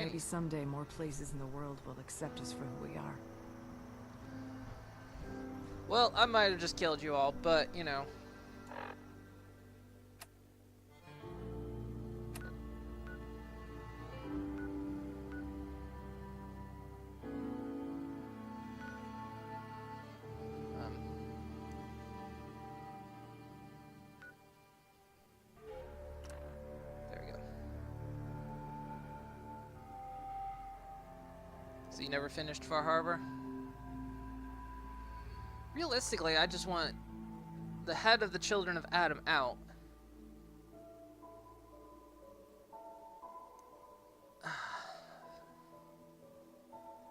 Maybe someday more places in the world will accept us for who we are. Well, I might have just killed you all, but, you know. There we go. So you never finished Far Harbor? Realistically, I just want the head of the children of Adam out.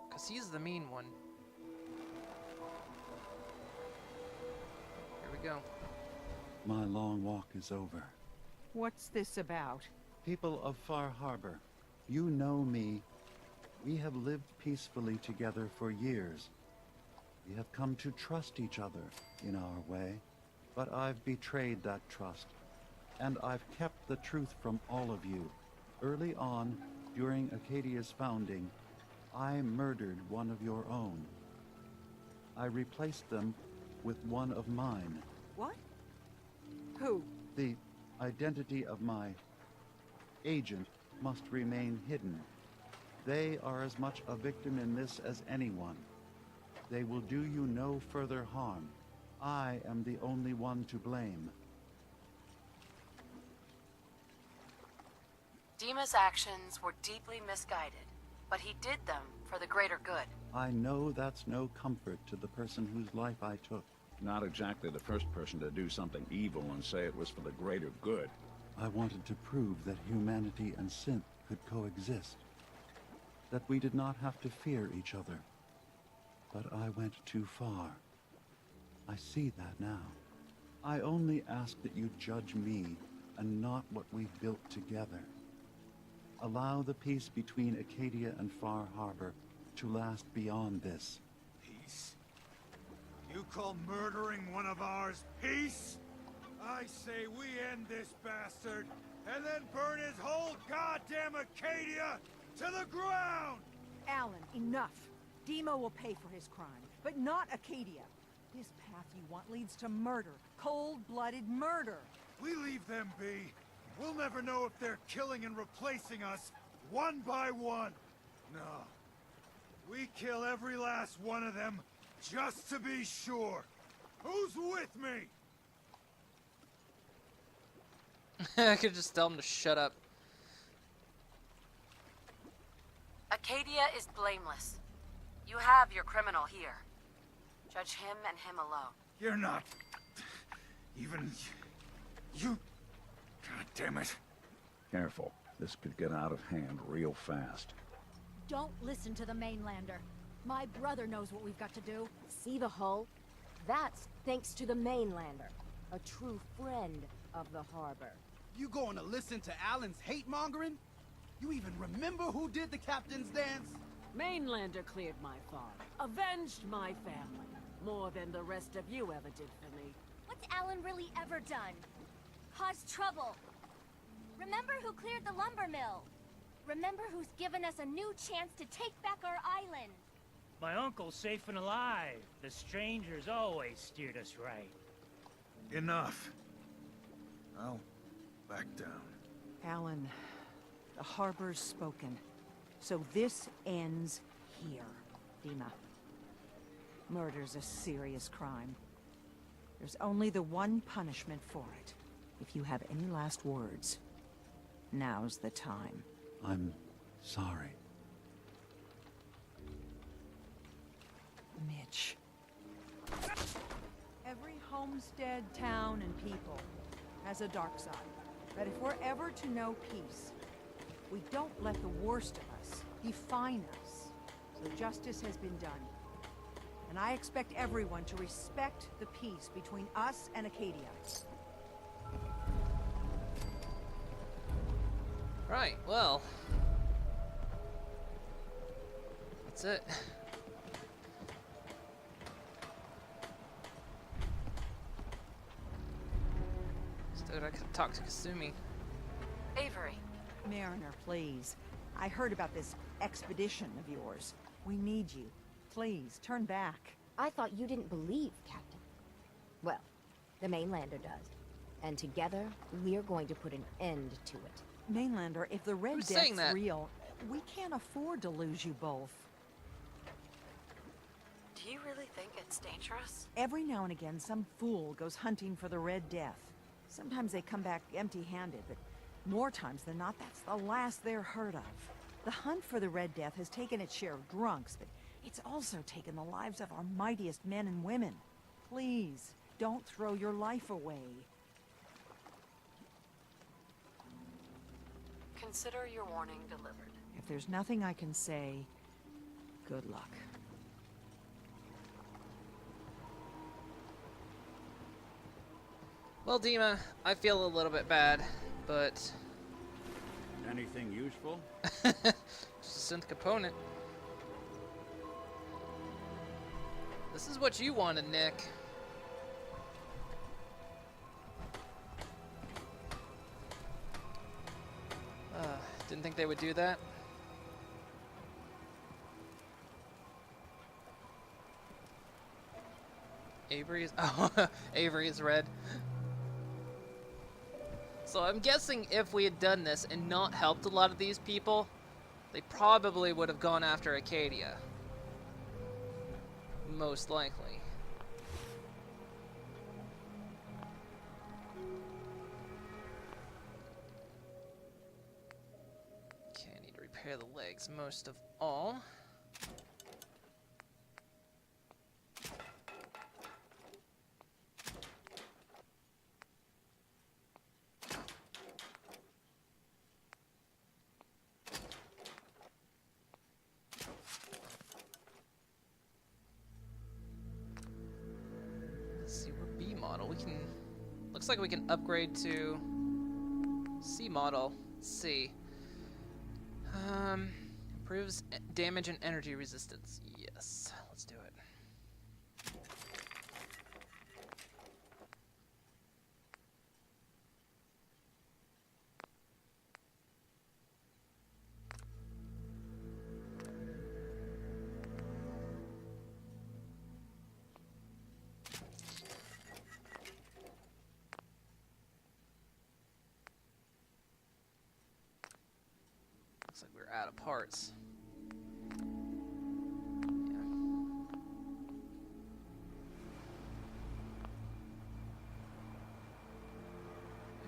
Because he's the mean one. Here we go. My long walk is over. What's this about? People of Far Harbor, you know me. We have lived peacefully together for years. We have come to trust each other in our way, but I've betrayed that trust, and I've kept the truth from all of you. Early on, during Acadia's founding, I murdered one of your own. I replaced them with one of mine. What? Who? The identity of my agent must remain hidden. They are as much a victim in this as anyone. They will do you no further harm. I am the only one to blame. Dima's actions were deeply misguided, but he did them for the greater good. I know that's no comfort to the person whose life I took. Not exactly the first person to do something evil and say it was for the greater good. I wanted to prove that humanity and synth could coexist. That we did not have to fear each other. But I went too far. I see that now. I only ask that you judge me and not what we've built together. Allow the peace between Acadia and Far Harbor to last beyond this. Peace? You call murdering one of ours peace? I say we end this bastard, and then burn his whole goddamn Acadia to the ground! Alan, enough. Dima will pay for his crime, but not Acadia. This path you want leads to murder. Cold-blooded murder. We leave them be. We'll never know if they're killing and replacing us, one by one. No. We kill every last one of them, just to be sure. Who's with me? I could just tell him to shut up. Acadia is blameless. You have your criminal here. Judge him and him alone. You're not... even... you... God damn it. Careful. This could get out of hand real fast. Don't listen to the mainlander. My brother knows what we've got to do. See the hull? That's thanks to the mainlander. A true friend of the harbor. You going to listen to Alan's hate-mongering? You even remember who did the captain's dance? Mainlander cleared my farm, avenged my family, more than the rest of you ever did for me. What's Alan really ever done? Caused trouble. Remember who cleared the lumber mill? Remember who's given us a new chance to take back our island? My uncle's safe and alive. The strangers always steered us right. Enough. I'll back down. Alan, the harbor's spoken. So this ends here, Dima. Murder's a serious crime. There's only the one punishment for it. If you have any last words, now's the time. I'm sorry. Mitch. Every homestead, town, and people has a dark side. But if we're ever to know peace, we don't let the worst of us define us. So justice has been done. And I expect everyone to respect the peace between us and Acadia. Right, well. That's it. Dude, I could talk to Kasumi. Avery. Mariner, please. I heard about this expedition of yours. We need you. Please, turn back. I thought you didn't believe, Captain. Well, the Mainlander does. And together, we're going to put an end to it. Mainlander, if the Red Who's saying Death's that? real, we can't afford to lose you both. Do you really think it's dangerous? Every now and again, some fool goes hunting for the Red Death. Sometimes they come back empty-handed, but more times than not, that's the last they're heard of. The hunt for the Red Death has taken its share of drunks, but it's also taken the lives of our mightiest men and women. Please, don't throw your life away. Consider your warning delivered. If there's nothing I can say, good luck. Well, Dima, I feel a little bit bad, but... Anything useful? Just a synth component. This is what you wanted, Nick. Didn't think they would do that. Avery is... Oh, Avery is red. So I'm guessing if we had done this and not helped a lot of these people, they probably would have gone after Acadia. Most likely. Okay, I need to repair the legs most of all. Looks like we can upgrade to C model. Let's see. Improves damage and energy resistance. Yes, let's do it. Looks like we're out of parts. Yeah.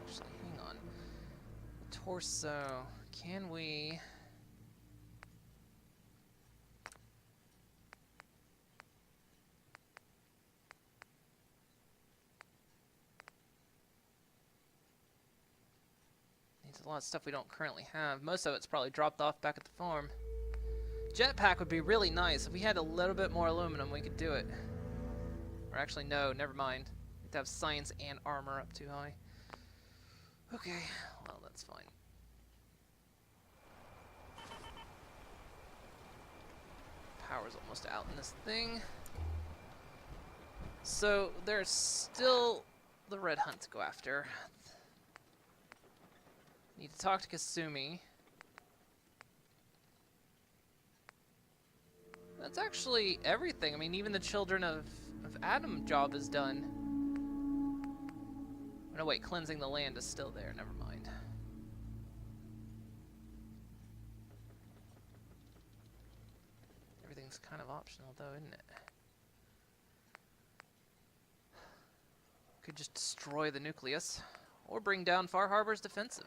Actually, hang on. Torso. Can we... a lot of stuff we don't currently have. Most of it's probably dropped off back at the farm. Jetpack would be really nice. If we had a little bit more aluminum, we could do it. Or actually, no, never mind. We have to have science and armor up too high. Okay, well, that's fine. Power's almost out in this thing. So, there's still the red hunt to go after. Need to talk to Kasumi. That's actually everything. I mean, even the Children of Adam job is done. Oh, no, wait, cleansing the land is still there. Never mind. Everything's kind of optional, though, isn't it? Could just destroy the nucleus, or bring down Far Harbor's defenses.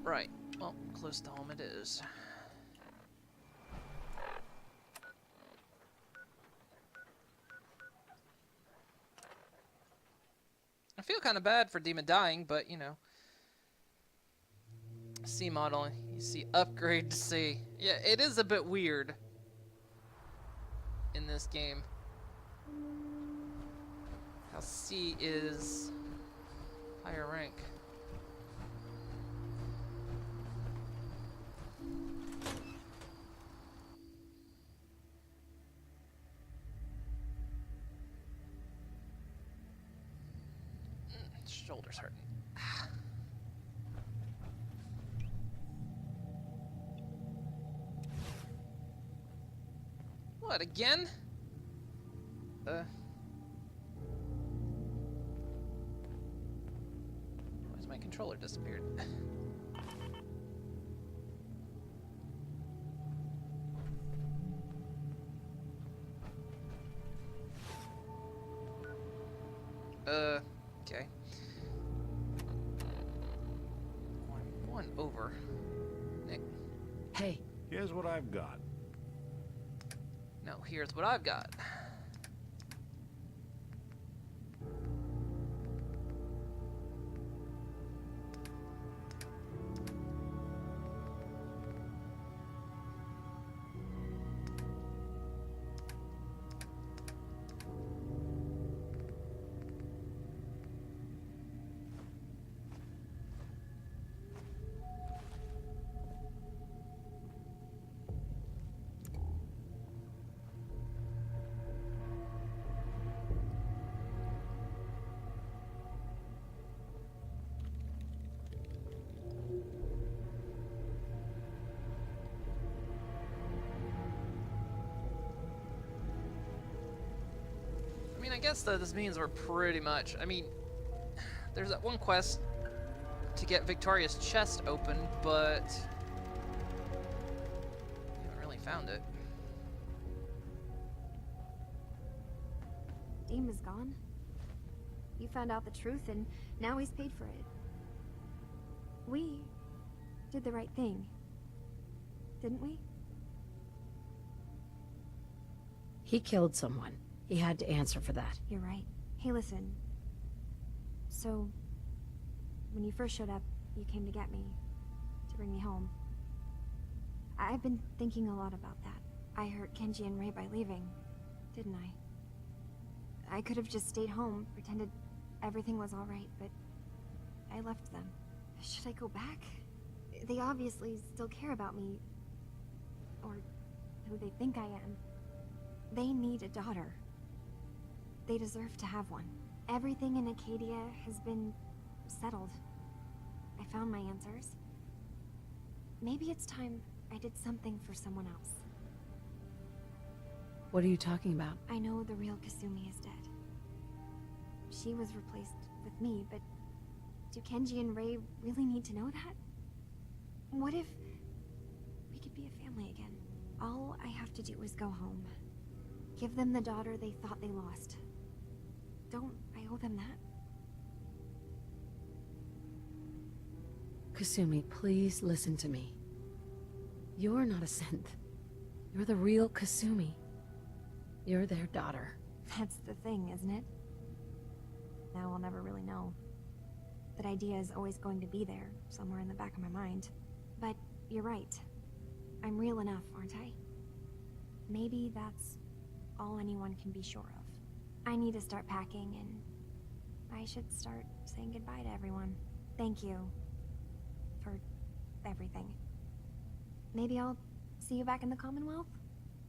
Right. Well, close to home it is. I feel kind of bad for Demon dying, but you know. C model, you see upgrade to C. Yeah, it is a bit weird in this game. How C is higher rank. shoulder's hurting. What, again? Why's my controller disappeared? Okay. One over. Nick. Hey. Here's what I've got. No, here's what I've got. I guess that this means we're pretty much, I mean, there's that one quest to get Victoria's chest open, but we haven't really found it. Deem is gone. You found out the truth and now he's paid for it. We did the right thing, didn't we? He killed someone. He had to answer for that. You're right. Hey, listen. So, when you first showed up, you came to get me, to bring me home. I've been thinking a lot about that. I hurt Kenji and Ray by leaving, didn't I? I could have just stayed home, pretended everything was alright, but I left them. Should I go back? They obviously still care about me, or who they think I am. They need a daughter. They deserve to have one. Everything in Acadia has been settled. I found my answers. Maybe it's time I did something for someone else. What are you talking about? I know the real Kasumi is dead. She was replaced with me, but do Kenji and Ray really need to know that? What if we could be a family again? All I have to do is go home. Give them the daughter they thought they lost. Don't I owe them that? Kasumi, please listen to me. You're not a synth. You're the real Kasumi. You're their daughter. That's the thing, isn't it? Now I'll never really know. That idea is always going to be there, somewhere in the back of my mind. But you're right. I'm real enough, aren't I? Maybe that's all anyone can be sure of. I need to start packing, and I should start saying goodbye to everyone. Thank you for everything. Maybe I'll see you back in the Commonwealth?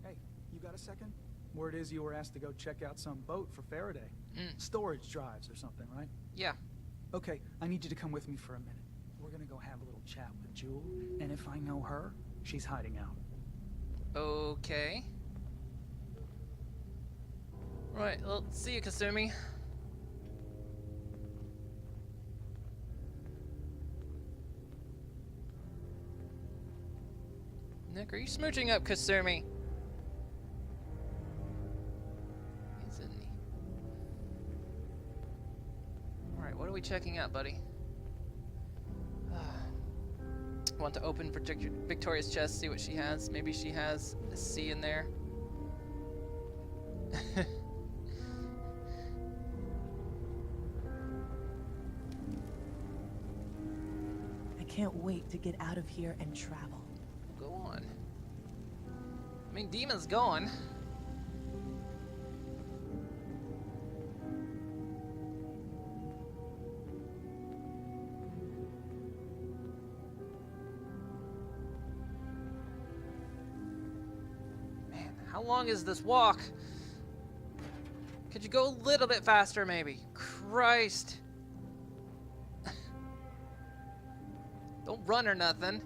Hey, you got a second? Word is you were asked to go check out some boat for Faraday. Storage drives or something, right? Yeah. Okay, I need you to come with me for a minute. We're gonna go have a little chat with Jewel, and if I know her, she's hiding out. Okay. Right, well, see you, Kasumi. Nick, are you smooching up Kasumi? Isn't he? Alright, what are we checking out, buddy? Want to open Victoria's chest, see what she has. Maybe she has a C in there. I can't wait to get out of here and travel. Go on. I mean, Demon's gone. Man, how long is this walk? Could you go a little bit faster, maybe? Christ. Don't run or nothing.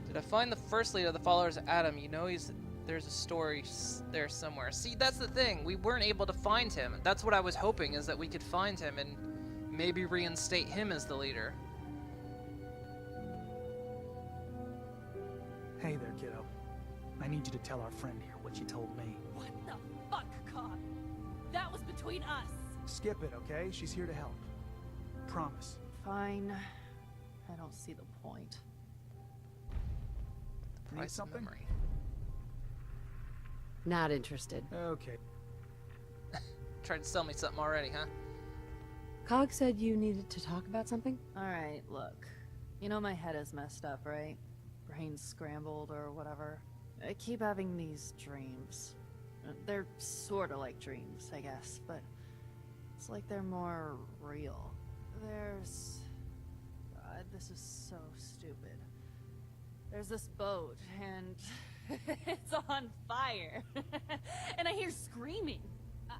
Did I find the first leader of the followers of Adam? You know there's a story there somewhere. See, that's the thing. We weren't able to find him. That's what I was hoping, is that we could find him and maybe reinstate him as the leader. Hey there, kiddo. I need you to tell our friend here what you told me. What the fuck, Cog? That was between us. Skip it, okay? She's here to help. Promise. Fine. I don't see the point. Need something? Memory. Not interested. Okay. Tried to sell me something already, huh? Cog said you needed to talk about something? Alright, look. You know my head is messed up, right? Brain's scrambled or whatever. I keep having these dreams. They're sorta like dreams, I guess, but it's like they're more real. There's... God, this is so stupid. There's this boat, and it's on fire. And I hear screaming.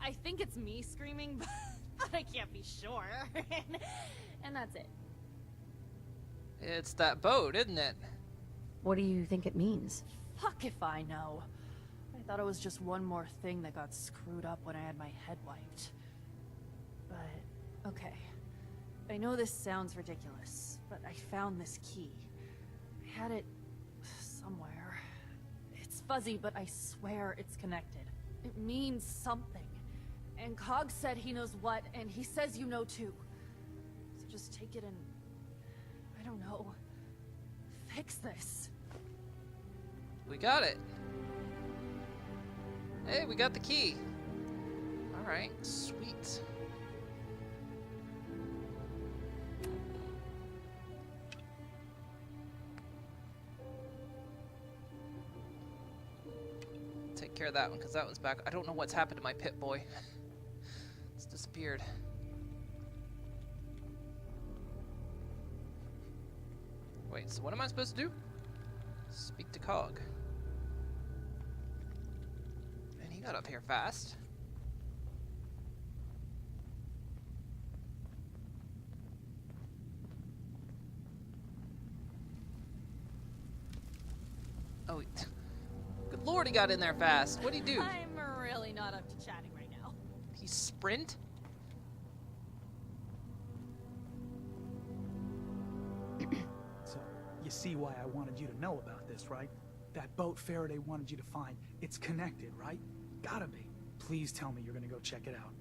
I think it's me screaming, but I can't be sure. And that's it. It's that boat, isn't it? What do you think it means? Fuck if I know. I thought it was just one more thing that got screwed up when I had my head wiped. But, okay. I know this sounds ridiculous, but I found this key. I had it somewhere. It's fuzzy, but I swear it's connected. It means something. And Cog said he knows what, and he says you know too. So just take it and... I don't know. Fix this. We got it. Hey, we got the key. Alright, sweet. Take care of that one, because that one's back. I don't know what's happened to my pit boy. It's disappeared. Wait, so what am I supposed to do? Speak to Cog. And he got up here fast. Oh, good lord, he got in there fast. What'd he do? I'm really not up to chatting right now. He sprint? So, you see why I wanted you to know about this, right? That boat Faraday wanted you to find, it's connected, right? Gotta be. Please tell me you're gonna go check it out.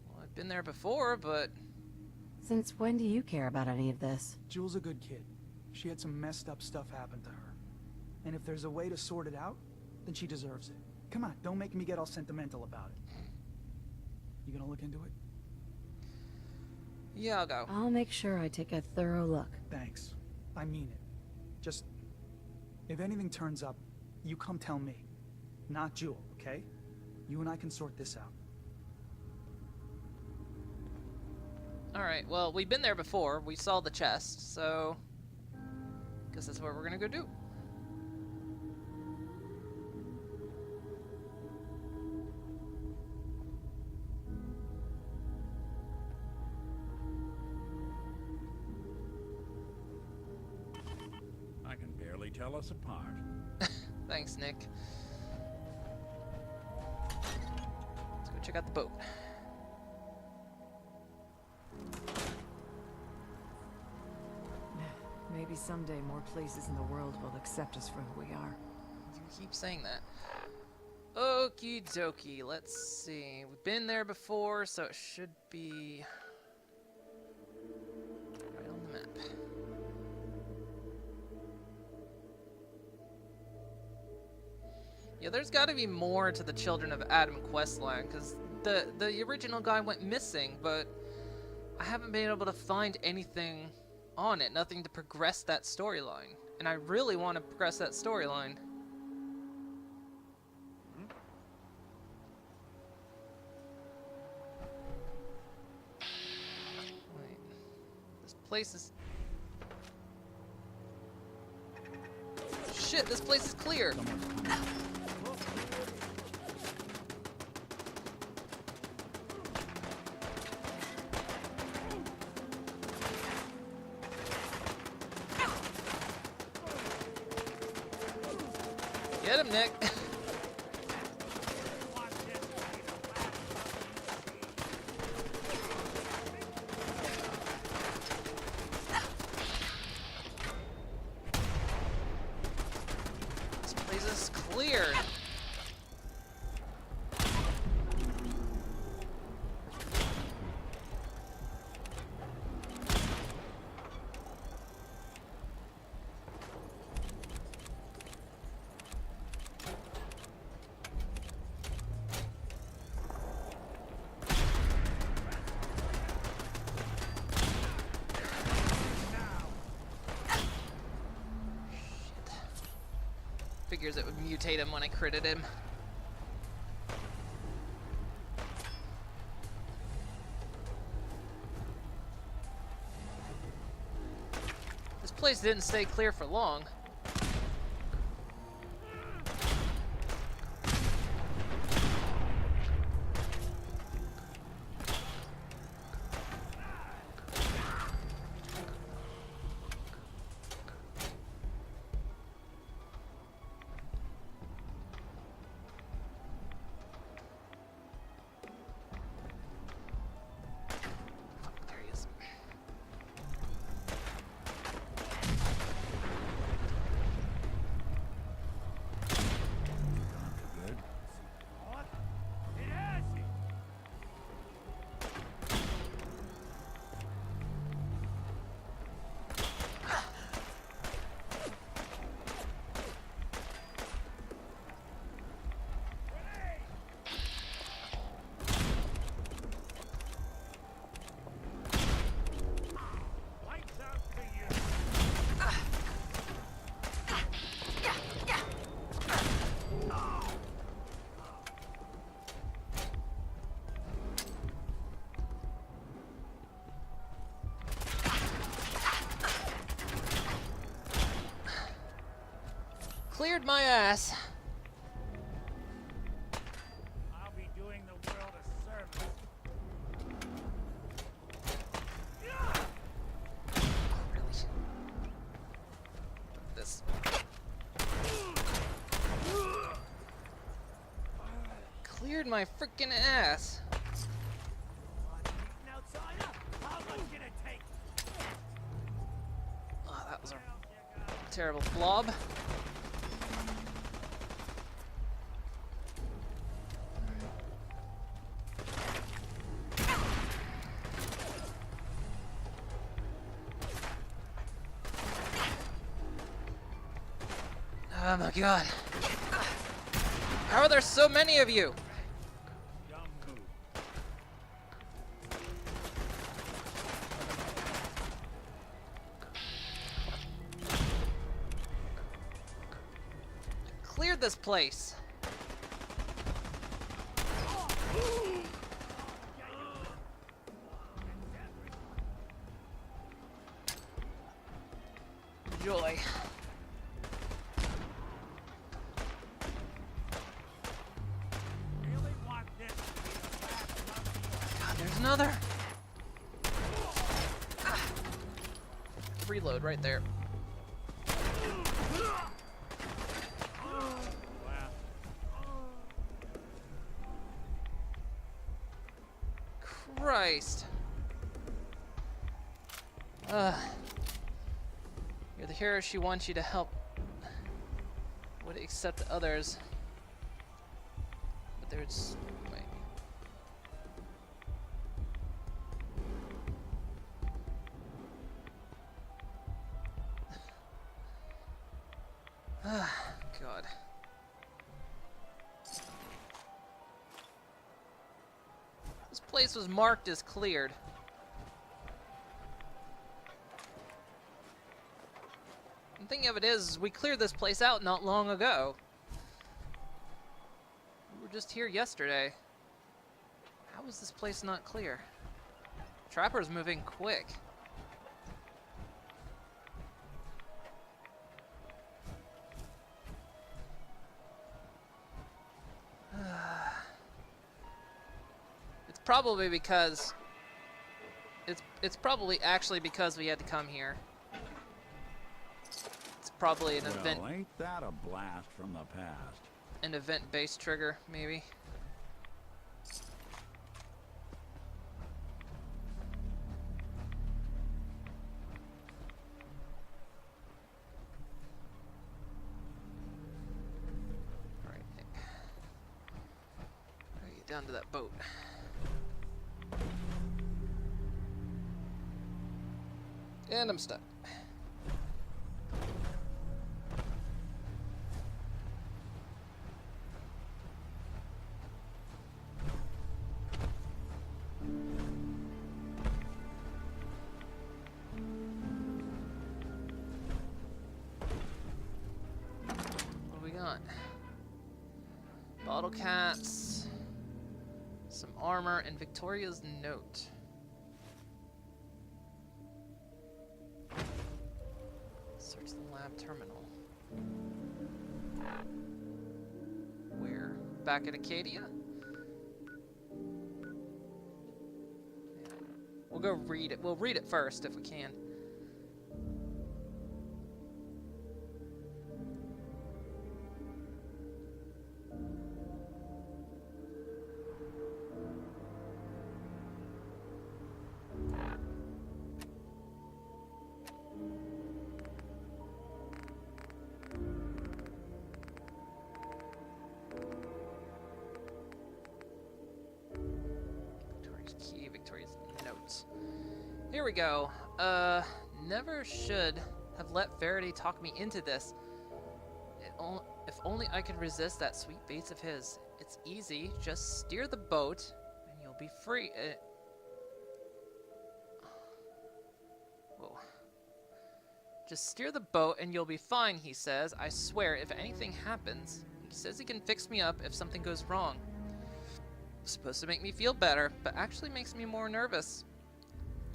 Well, I've been there before, but... Since when do you care about any of this? Jewel's a good kid. She had some messed up stuff happen to her. And if there's a way to sort it out, then she deserves it. Come on, don't make me get all sentimental about it. You gonna look into it? Yeah, I'll go. I'll make sure I take a thorough look. Thanks. I mean it. Just, if anything turns up, you come tell me. Not Jewel, okay? You and I can sort this out. Alright, well, we've been there before. We saw the chest, so... guess that's what we're gonna go do. I can barely tell us apart. Thanks, Nick. Let's go check out the boat. Maybe someday more places in the world will accept us for who we are. You keep saying that. Okie dokie, let's see. We've been there before, so it should be right on the map. Yeah, there's got to be more to the Children of Adam questline, because the original guy went missing, but I haven't been able to find anything on it, nothing to progress that storyline. And I really want to progress that storyline. Wait. This place is... shit, this place is clear. Get him, Nick. This place is clear. Figures it would mutate him when I critted him. This place didn't stay clear for long. There he is. Good. What? It has it! Lights out for you! Cleared my ass. I'll be doing the world a service. Really? This. Cleared my freaking ass. An outsider? How much can it take? Oh, that was a terrible blob. Oh my god. How are there so many of you? Dumb move. Cleared this place. Joy. Really want this to be the last one? God, there's another. Reload right there. Wow. Christ. You're the hero she wants you to help. Would accept others. But there's... wait. God. This place was marked as cleared. The thing of it is, we cleared this place out not long ago. We were just here yesterday. How is this place not clear? Trapper's moving quick. probably because it's probably actually because we had to come here. It's probably an event. Well, ain't that a blast from the past? An event-based trigger, maybe. Alright. Get down to that boat. And I'm stuck. What do we got? Bottle caps, some armor, and Victoria's note. Search the lab terminal. We're back at Acadia. We'll go read it. We'll read it first if we can. Victoria's key, Victoria's notes. Here we go. Never should have let Faraday talk me into this. If only I could resist that sweet bait of his. It's easy. Just steer the boat and you'll be free. Whoa. Just steer the boat and you'll be fine, he says. I swear, if anything happens, he says he can fix me up if something goes wrong. It's supposed to make me feel better, but actually makes me more nervous.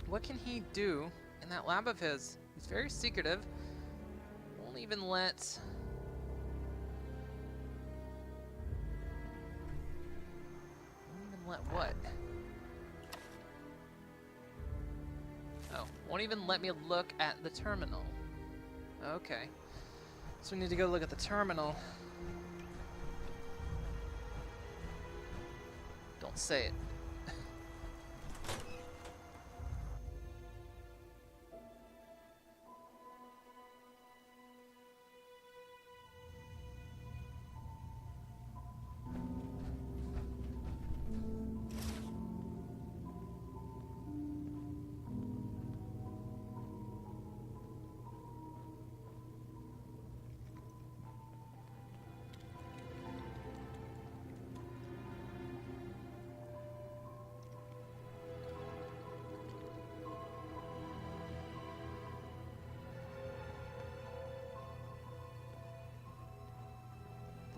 What can he do in that lab of his? He's very secretive. Won't even let... what? Oh, won't even let me look at the terminal. Okay. So we need to go look at the terminal. Don't say it.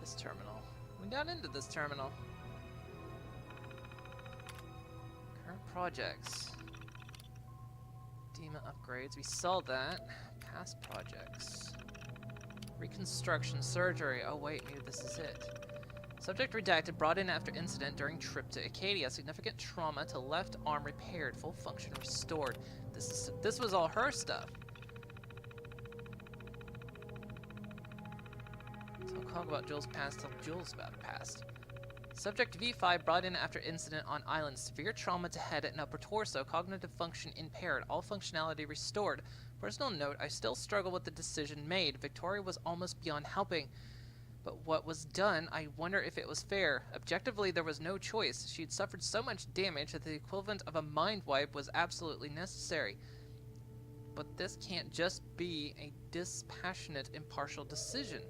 This terminal. We got into this terminal. Current projects. Demon upgrades. We saw that. Past projects. Reconstruction surgery. Oh wait, maybe this is it. Subject redacted, brought in after incident during trip to Acadia. Significant trauma to left arm repaired. Full function restored. This was all her stuff. Talk about Jules' past till Jules' about past. Subject V5 brought in after incident on island. Severe trauma to head and upper torso. Cognitive function impaired. All functionality restored. Personal note, I still struggle with the decision made. Victoria was almost beyond helping. But what was done, I wonder if it was fair. Objectively, there was no choice. She had suffered so much damage that the equivalent of a mind wipe was absolutely necessary. But this can't just be a dispassionate, impartial decision.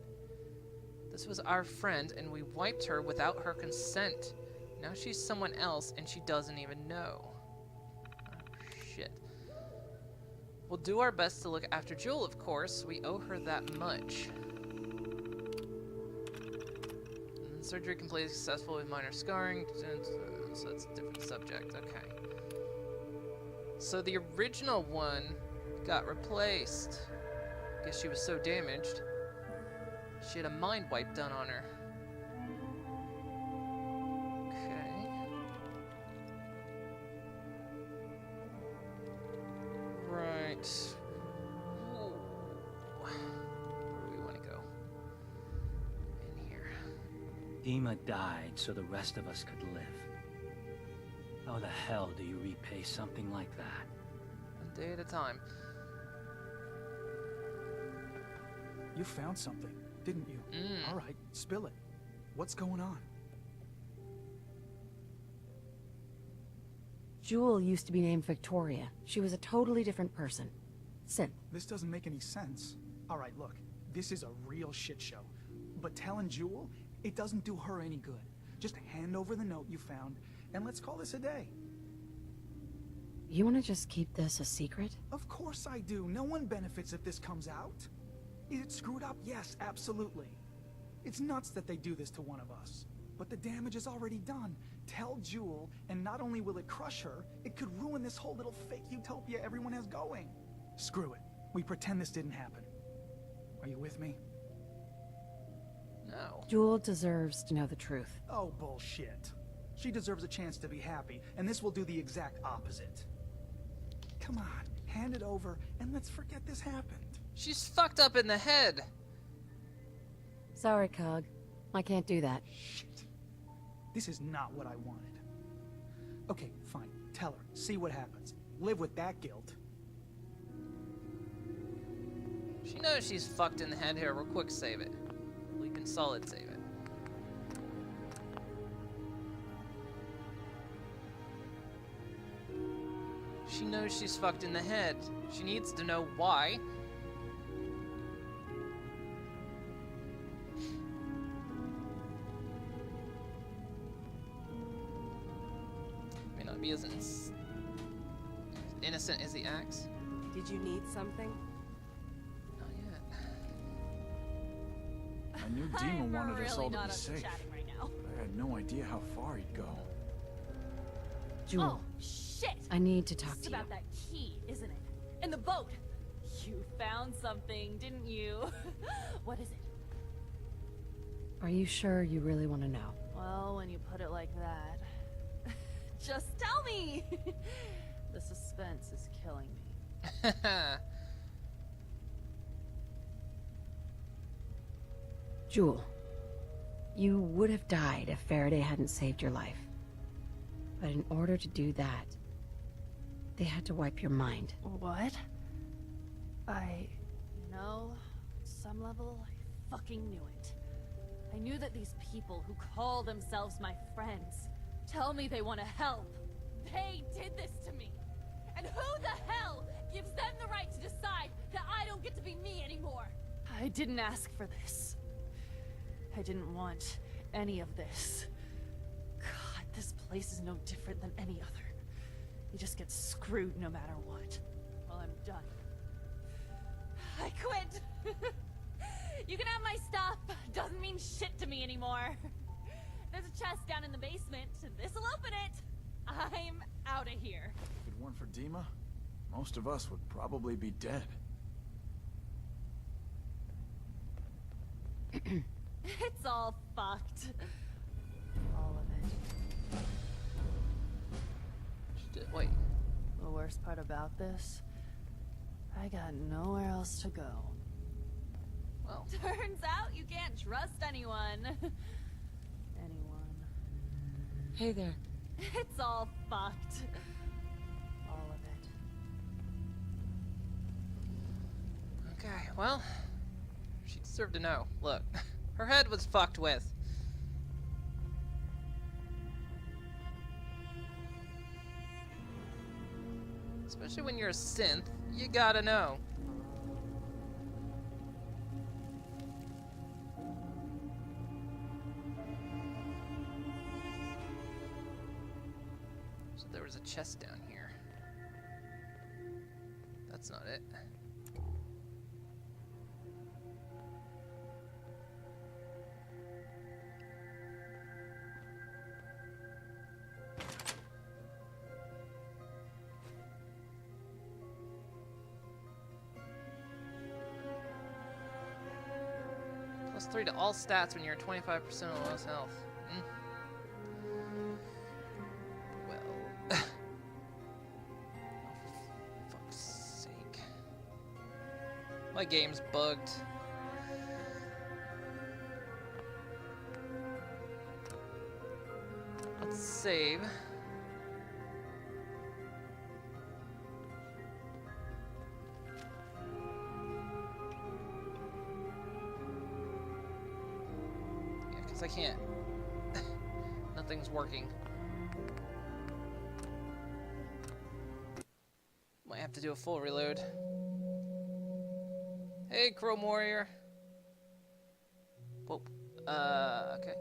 This was our friend, and we wiped her without her consent. Now she's someone else, and she doesn't even know. Oh, shit. We'll do our best to look after Jewel, of course. We owe her that much. And surgery completed successful with minor scarring. So that's a different subject. Okay. So the original one got replaced. Guess she was so damaged. She had a mind wipe done on her. Okay. Ooh. Where do we want to go? In here. Dima died so the rest of us could live. How the hell do you repay something like that? A day at a time. You found something, didn't you? All right, spill it. What's going on? Jewel used to be named Victoria. She was a totally different person. Synth. This doesn't make any sense. All right, look, this is a real shit show. But telling Jewel, it doesn't do her any good. Just hand over the note you found, and let's call this a day. You want to just keep this a secret? Of course I do. No one benefits if this comes out. Is it screwed up? Yes, absolutely. It's nuts that they do this to one of us. But the damage is already done. Tell Jewel, and not only will it crush her, it could ruin this whole little fake utopia everyone has going. Screw it. We pretend this didn't happen. Are you with me? No. Jewel deserves to know the truth. Oh, bullshit. She deserves a chance to be happy, and this will do the exact opposite. Come on, hand it over, and let's forget this happened. She's fucked up in the head. Sorry, Cog. I can't do that. Shit. This is not what I wanted. Okay, fine. Tell her. See what happens. Live with that guilt. She knows she's fucked in the head. Here, real quick, save it. We can solid save it. She knows she's fucked in the head. She needs to know why. May not be as innocent as he acts. Did you need something? Not yet. I knew Dima wanted us all to not be up to safe. chatting right now. I had no idea how far he'd go. Jewel, Oh, shit! I need to talk It's to you. about that key, isn't it? And the boat! You found something, didn't you? What is it? Are you sure you really want to know? Well, when you put it like that. Just tell me! The suspense is killing me. Jewel, you would have died if Faraday hadn't saved your life. But in order to do that, they had to wipe your mind. What? You know, at some level, I fucking knew it. I knew that these people who call themselves my friends tell me they want to help. They did this to me. And who the hell gives them the right to decide that I don't get to be me anymore? I didn't ask for this. I didn't want any of this. God, this place is no different than any other. You just get screwed no matter what. Well, I'm done. I quit! You can have my stuff. Doesn't mean shit to me anymore. There's a chest down in the basement. This'll open it. I'm out of here. If it weren't for Dima, most of us would probably be dead. It's all fucked. All of it. Wait. The worst part about this? I got nowhere else to go. Well. Turns out you can't trust anyone. Anyone. Hey there. It's all fucked. All of it. Okay, well, she deserved to know. Look, her head was fucked with. Especially when you're a synth, you gotta know. So there was a chest down here. That's not it. +3 to all stats when you're at 25% of lowest health. Well, oh, for fuck's sake. My game's bugged. Let's save. Yeah, because I can't. Nothing's working. Might have to do a full reload. Hey, Chrome Warrior. Whoa. Okay.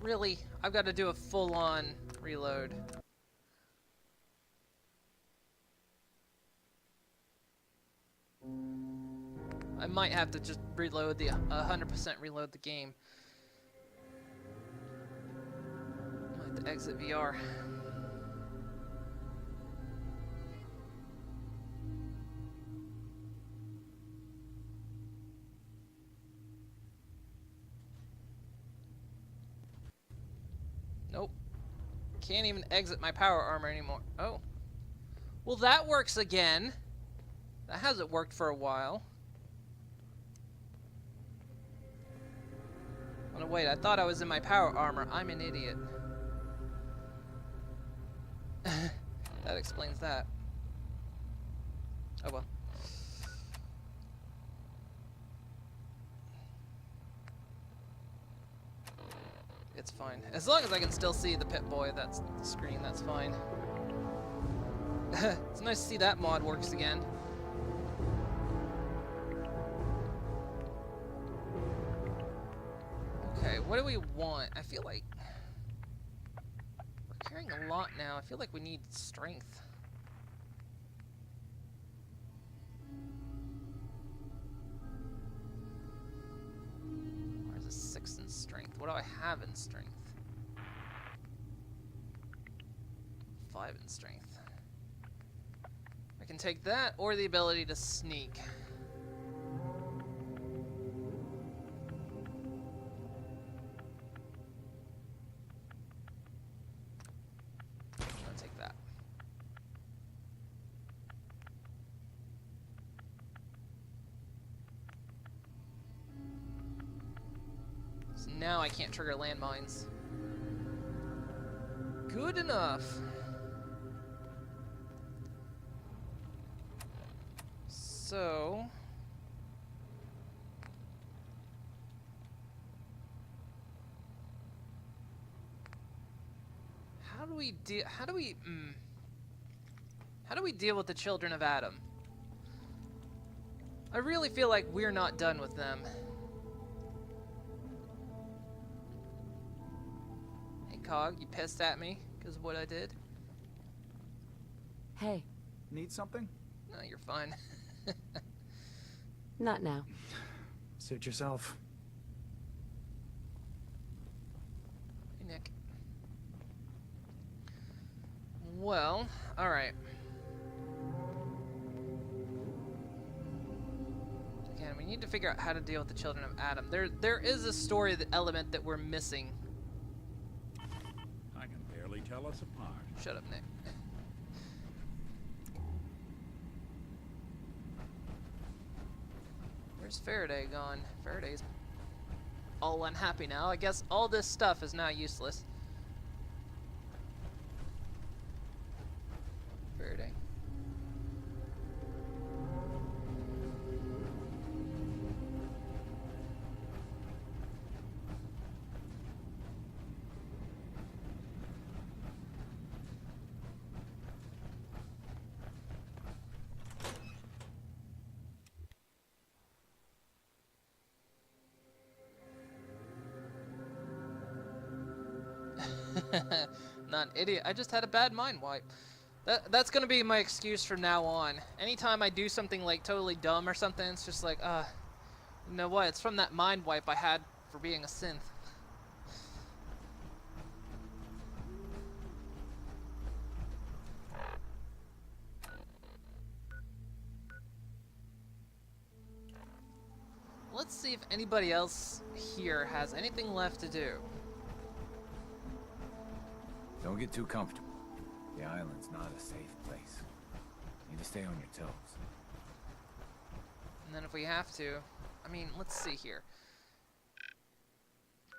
Really? I've got to do a full-on reload. I might have to just reload the 100% reload the game. Might have to exit VR. Nope. Can't even exit my power armor anymore. Oh. Well, that works again. That hasn't worked for a while. Oh, no, wait. I thought I was in my power armor. I'm an idiot. That explains that. Oh, well. It's fine. As long as I can still see the Pip-Boy, that's the screen, that's fine. It's nice to see that mod works again. Okay, what do we want? I feel like we're carrying a lot now. I feel like we need strength. Where's a 6 in strength? What do I have in strength? 5 in strength. I can take that or the ability to sneak. I'll take that. So now I can't trigger landmines. Good enough. So how do we deal with the children of Adam? I really feel like we're not done with them. Hey Cog, you pissed at me because of what I did? Hey. Need something? No, you're fine. Not now. Suit yourself. Hey, Nick. Well, alright. Again, we need to figure out how to deal with the children of Adam. There is a story element that we're missing. I can barely tell us apart. Shut up, Nick. Where's Faraday gone? Faraday's all unhappy now. I guess all this stuff is now useless. Faraday. Not an idiot. I just had a bad mind wipe. That's gonna be my excuse from now on. Anytime I do something like totally dumb or something, it's just like, you know what? It's from that mind wipe I had for being a synth. Let's see if anybody else here has anything left to do. Don't get too comfortable. The island's not a safe place. Stay on your toes. And then if we have to, I mean, let's see here.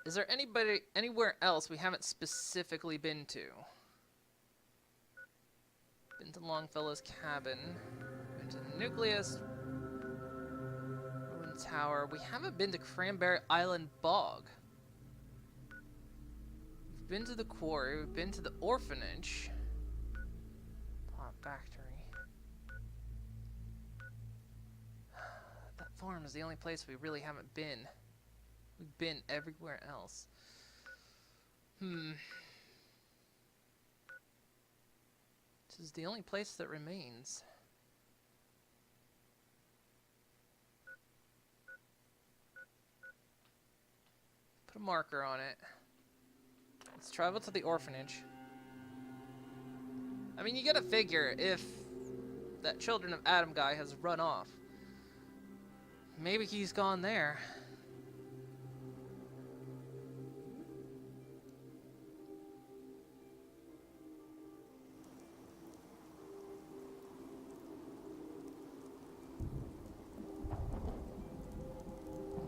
Is there anywhere else we haven't specifically been to? Been to Longfellow's cabin. Been to the Nucleus. Ruined Tower. We haven't been to Cranberry Island Bog. We've been to the quarry. We've been to the orphanage. Pot factory. That farm is the only place we really haven't been. We've been everywhere else. This is the only place that remains. Put a marker on it. Let's travel to the orphanage. I mean, you gotta figure if that Children of Adam guy has run off. Maybe he's gone there.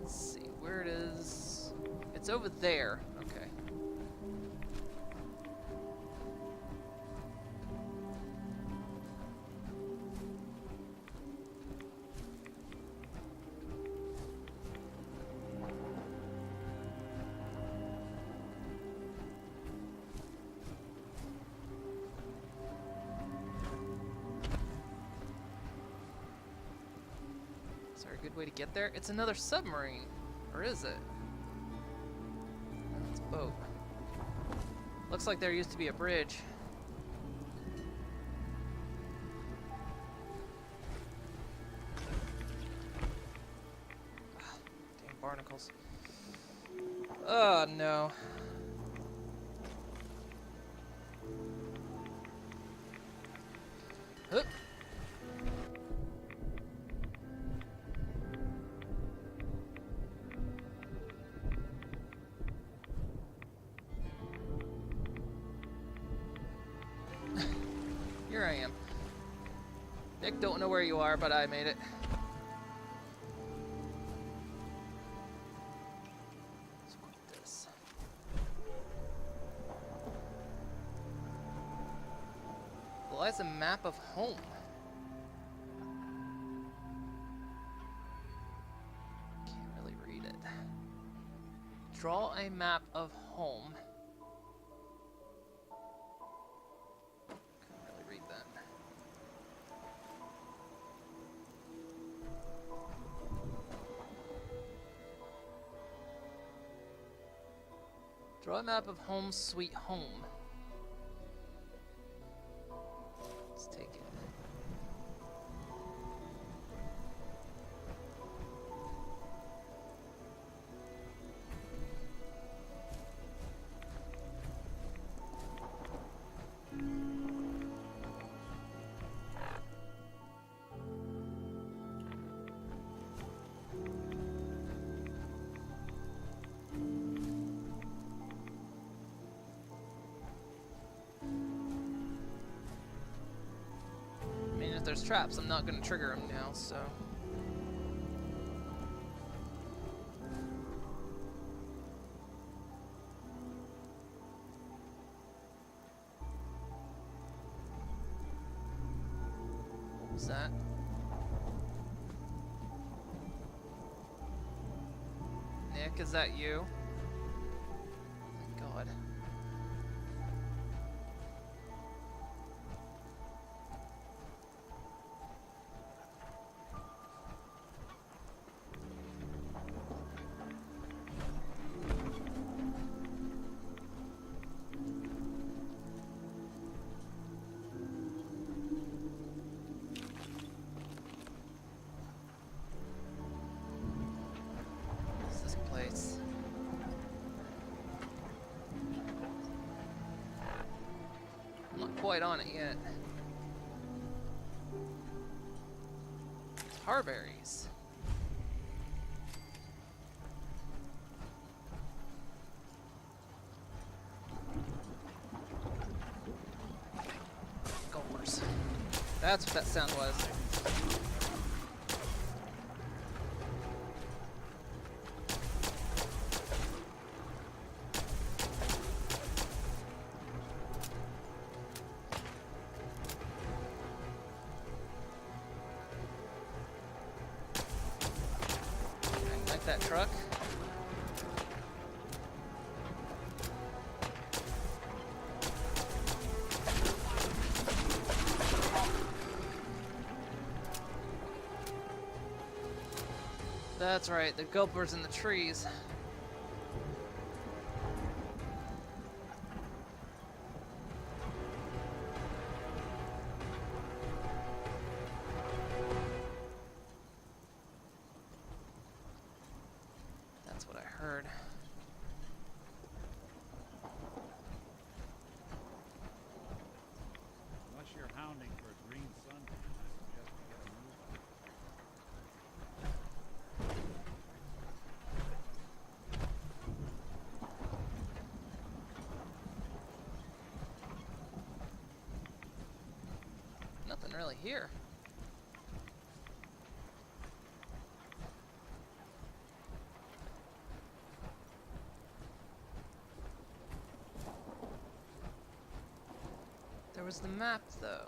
Let's see where it is. It's over there. Okay. Is there a good way to get there? It's another submarine. Or is it? No, it's a boat. Looks like there used to be a bridge. Damn barnacles. Oh no. Hup. Here I am. Nick, don't know where you are, but I made it. Let's equip this. Lies a map of home. Can't really read it. Draw a map of home. Couldn't really read that. Draw a map of home sweet home. Let's take it. I mean, if there's traps, I'm not going to trigger them now, so... What was that? Nick, is that you? Thank God. What's this place? I'm not quite on it yet. Tarberries. Gulpers. That's what that sound was. Like that truck. That's right, the gulpers in the trees. That's what I heard. Unless you're hounding for a green suntan, I suggest you get a move on. Nothing really here. There was the map, though.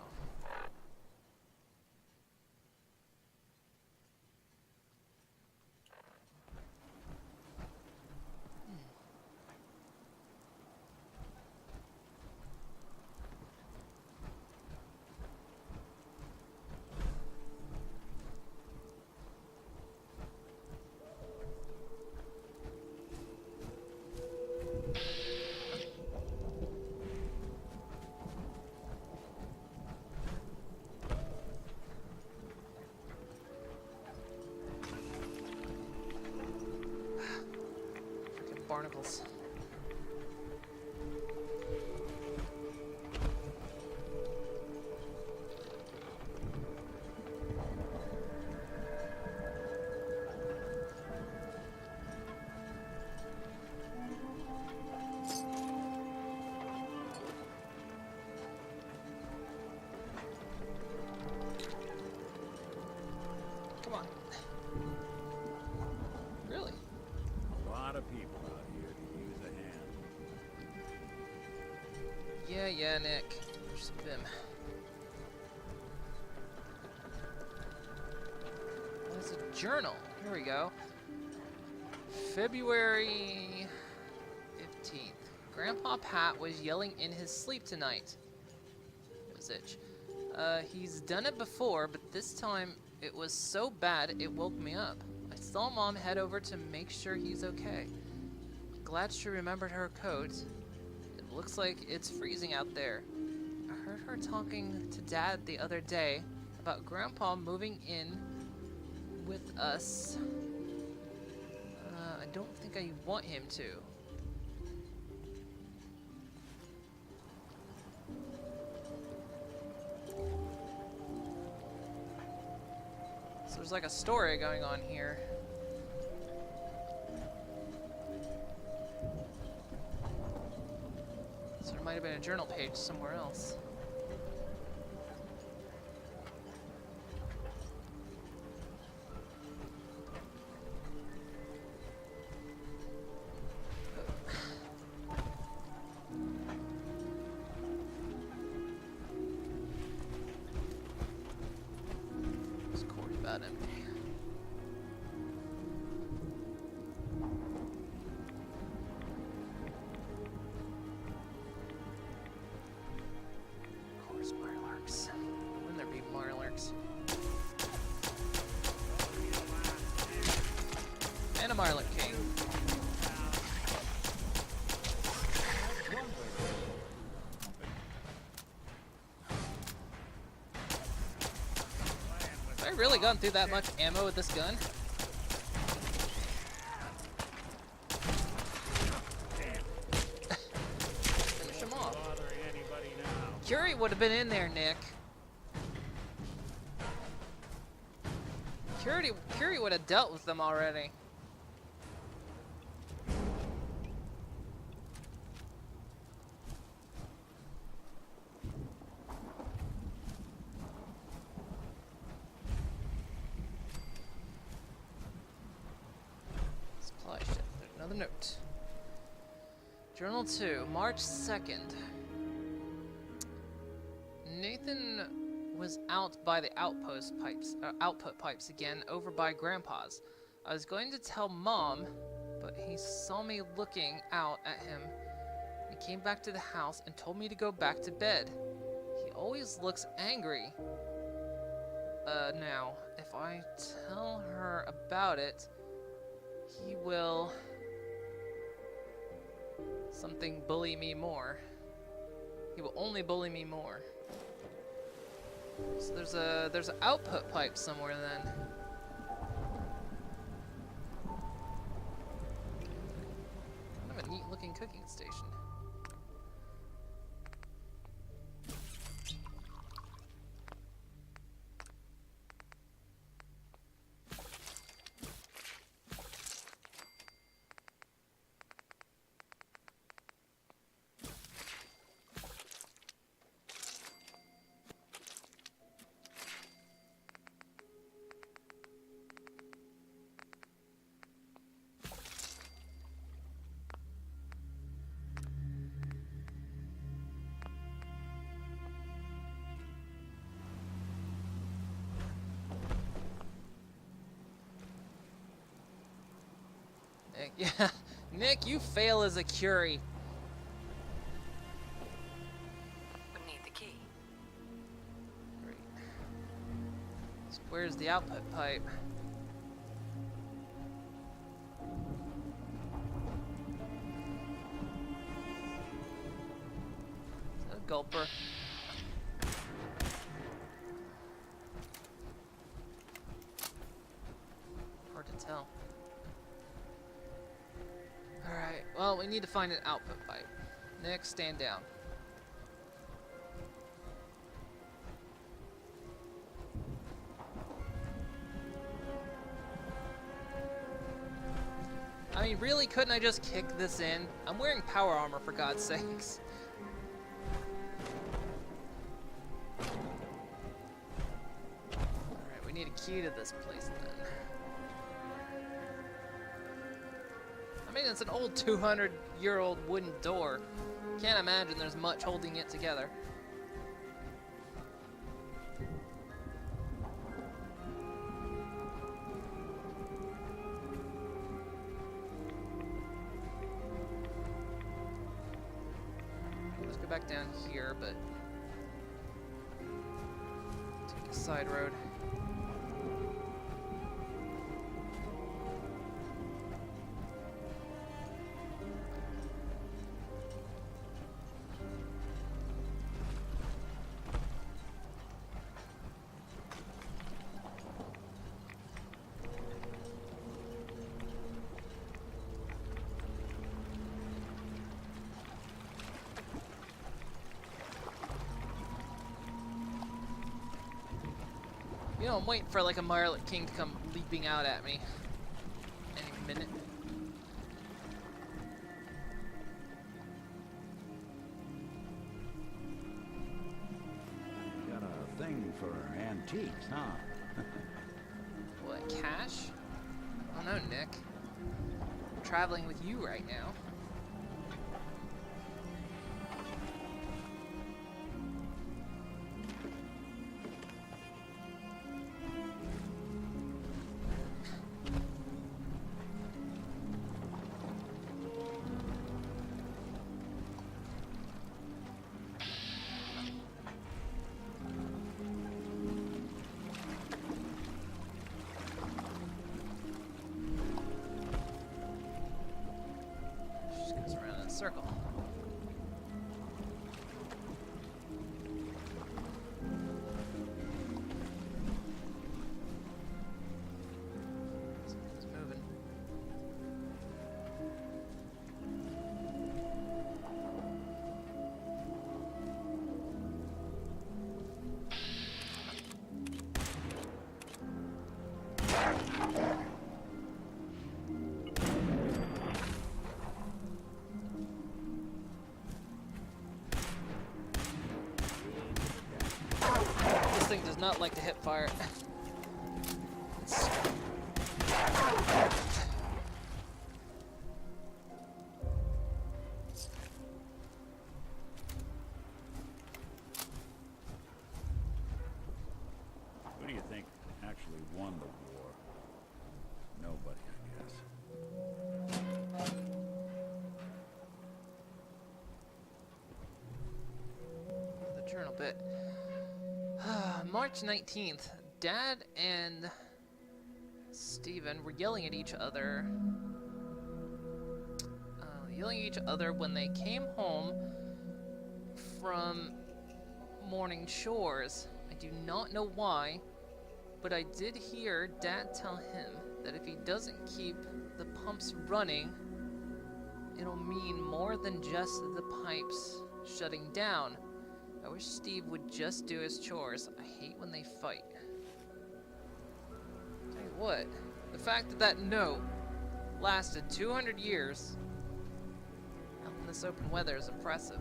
Freaking barnacles. Come on. Really? A lot of people out here to use a hand. Yeah, Nick. There's them. There's a journal. Here we go. February 15th. Grandpa Pat was yelling in his sleep tonight. Was it? He's done it before, but this time it was so bad it woke me up. I saw Mom head over to make sure he's okay. Glad she remembered her coat. It looks like it's freezing out there. I heard her talking to Dad the other day about Grandpa moving in with us. I don't think I want him to. So there's like a story going on here. So there might have been a journal page somewhere else. This cord about empty. Of course, Marlarks. Wouldn't there be Marlarks? And a Marlark King. Have I really gone through that much ammo with this gun? Finish him off. Curie would have been in there, Nick. Curie would have dealt with them already. Another note. Journal 2, March 2nd. Nathan was out by the output pipes again, over by Grandpa's. I was going to tell Mom, but he saw me looking out at him. He came back to the house and told me to go back to bed. He always looks angry. Now, if I tell her about it, he will... bully me more. He will only bully me more. So there's an output pipe somewhere then. Kind of a neat looking cooking station. Yeah, Nick, you fail as a Curie. We need the key. Great. So where's the output pipe? Is that a gulper? Hard to tell. Alright, well, we need to find an output pipe. Nick, stand down. I mean, really, couldn't I just kick this in? I'm wearing power armor, for God's sakes. Alright, we need a key to this place then. I mean, it's an old 200-year-old wooden door. Can't imagine there's much holding it together. Let's go back down here, but take a side road. You know, I'm waiting for like a Marlet King to come leaping out at me any minute. Got a thing for antiques, huh? What, cash? Oh no, Nick. I'm traveling with you right now. Circle. Something's moving. This thing does not like to hip fire. actually won the war? Nobody, I guess. The journal bit. March 19th. Dad and Stephen were yelling at each other. When they came home from morning chores. I do not know why, but I did hear Dad tell him that if he doesn't keep the pumps running, it'll mean more than just the pipes shutting down. I wish Steve would just do his chores. I hate when they fight. Tell you what, the fact that that note lasted 200 years out in this open weather is impressive.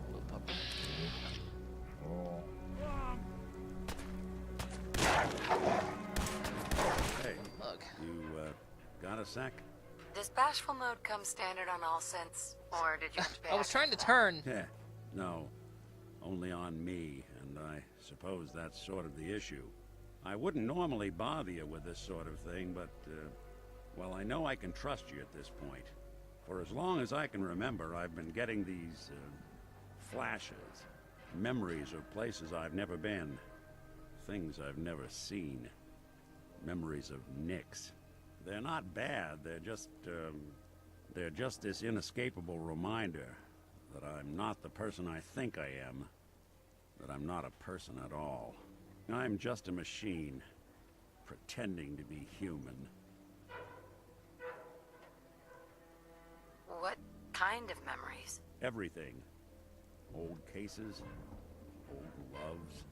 Little puppy. Hey, Look. you, got a sec? Does bashful mode come standard on all synths, or did you have to pay I was extra trying to for that? turn. Yeah, no. Only on me, and I suppose that's sort of the issue. I wouldn't normally bother you with this sort of thing, but, well, I know I can trust you at this point. For as long as I can remember, I've been getting these, flashes. Memories of places I've never been. Things I've never seen. Memories of Nicks. They're not bad, they're just this inescapable reminder that I'm not the person I think I am. That I'm not a person at all. I'm just a machine, pretending to be human. What kind of memories? Everything. Old cases, old loves.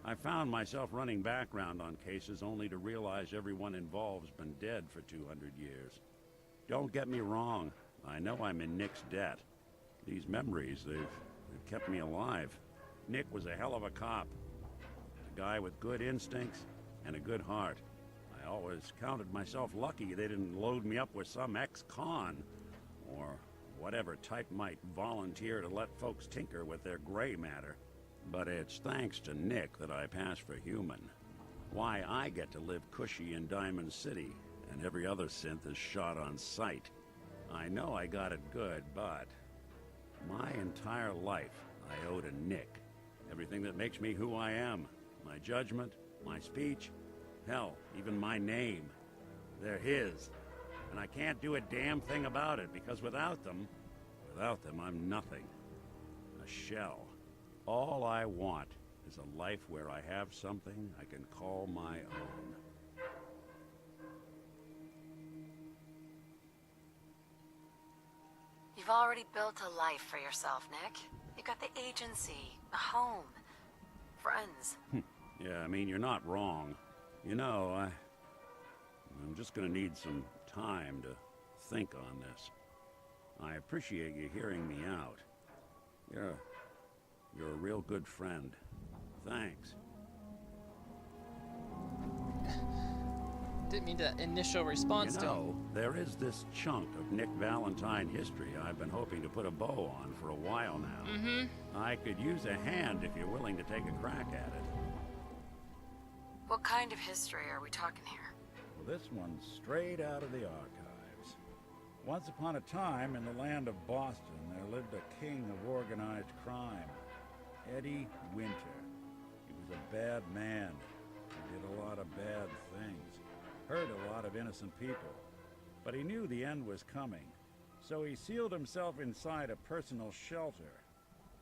I found myself running background on cases only to realize everyone involved's been dead for 200 years. Don't get me wrong, I know I'm in Nick's debt. These memories, they've kept me alive. Nick was a hell of a cop. A guy with good instincts and a good heart. I always counted myself lucky they didn't load me up with some ex-con, or whatever type might volunteer to let folks tinker with their gray matter. But it's thanks to Nick that I pass for human. Why I get to live cushy in Diamond City, and every other synth is shot on sight. I know I got it good, but my entire life I owe to Nick. Everything that makes me who I am. My judgment, my speech, hell, even my name. They're his. And I can't do a damn thing about it, because without them, I'm nothing. A shell. All I want is a life where I have something I can call my own. You've already built a life for yourself, Nick. You got the agency, a home, friends. Yeah, I mean, you're not wrong. You know, I'm just gonna need some time to think on this. I appreciate you hearing me out. You're a real good friend. Thanks. Didn't mean to initial response to him. There is this chunk of Nick Valentine history I've been hoping to put a bow on for a while now. Mm-hmm. I could use a hand if you're willing to take a crack at it. What kind of history are we talking here? Well, this one's straight out of the archives. Once upon a time, in the land of Boston, there lived a king of organized crime, Eddie Winter. He was a bad man. He did a lot of bad things. Hurt a lot of innocent people. But he knew the end was coming. So he sealed himself inside a personal shelter,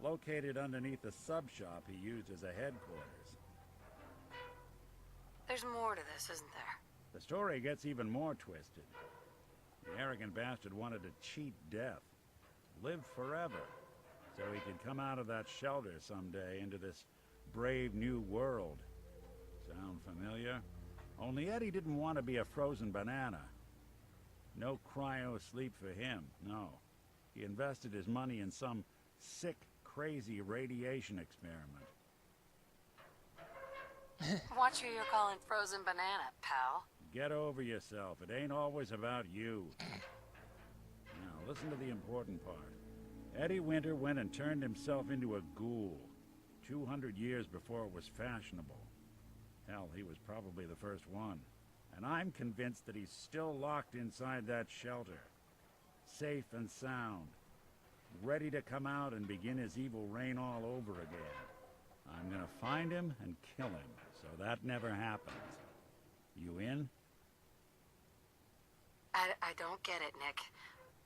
located underneath a sub-shop he used as a headquarters. There's more to this, isn't there? The story gets even more twisted. The arrogant bastard wanted to cheat death, live forever, so he could come out of that shelter someday into this brave new world. Sound familiar? Only Eddie didn't want to be a frozen banana. No cryo sleep for him, no. He invested his money in some sick, crazy radiation experiment. Watch who you're calling frozen banana, pal. Get over yourself. It ain't always about you. Now, listen to the important part. Eddie Winter went and turned himself into a ghoul. 200 years before it was fashionable. Hell, he was probably the first one. And I'm convinced that he's still locked inside that shelter. Safe and sound. Ready to come out and begin his evil reign all over again. I'm gonna find him and kill him, so that never happens. You in? I don't get it, Nick.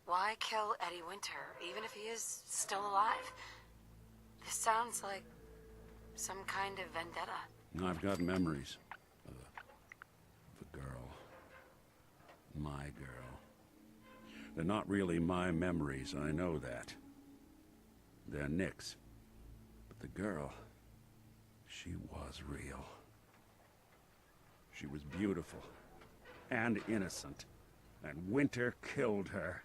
Why kill Eddie Winter, even if he is still alive? This sounds like some kind of vendetta. I've got memories of a girl. My girl. They're not really my memories, I know that. They're Nick's. But the girl, she was real. She was beautiful and innocent, and Winter killed her.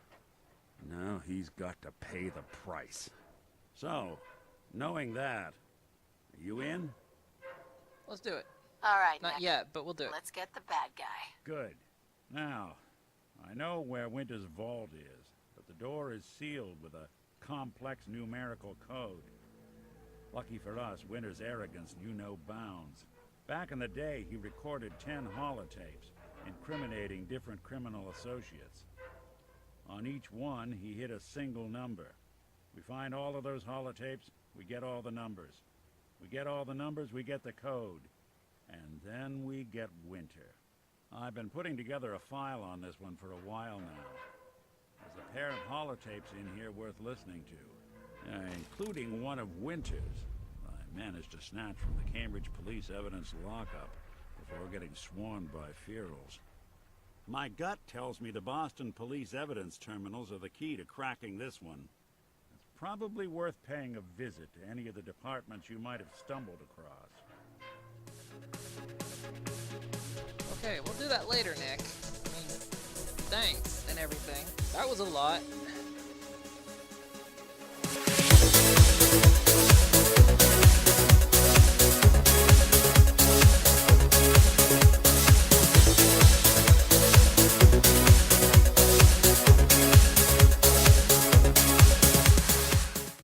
Now he's got to pay the price. So, knowing that, are you in? Let's do it. All right, Not Nick. yet, but we'll do it. Let's get the bad guy. Good. Now, I know where Winter's vault is, but the door is sealed with a complex numerical code. Lucky for us, Winter's arrogance knew no bounds. Back in the day, he recorded 10 holotapes, incriminating different criminal associates. On each one, he hit a single number. We find all of those holotapes, we get all the numbers. We get all the numbers, we get the code. And then we get Winter. I've been putting together a file on this one for a while now. There's a pair of holotapes in here worth listening to, including one of Winter's. I managed to snatch from the Cambridge Police evidence lockup before getting swarmed by ferals. My gut tells me the Boston Police evidence terminals are the key to cracking this one. It's probably worth paying a visit to any of the departments you might have stumbled across. Okay, we'll do that later, Nick. I mean, thanks and everything. That was a lot.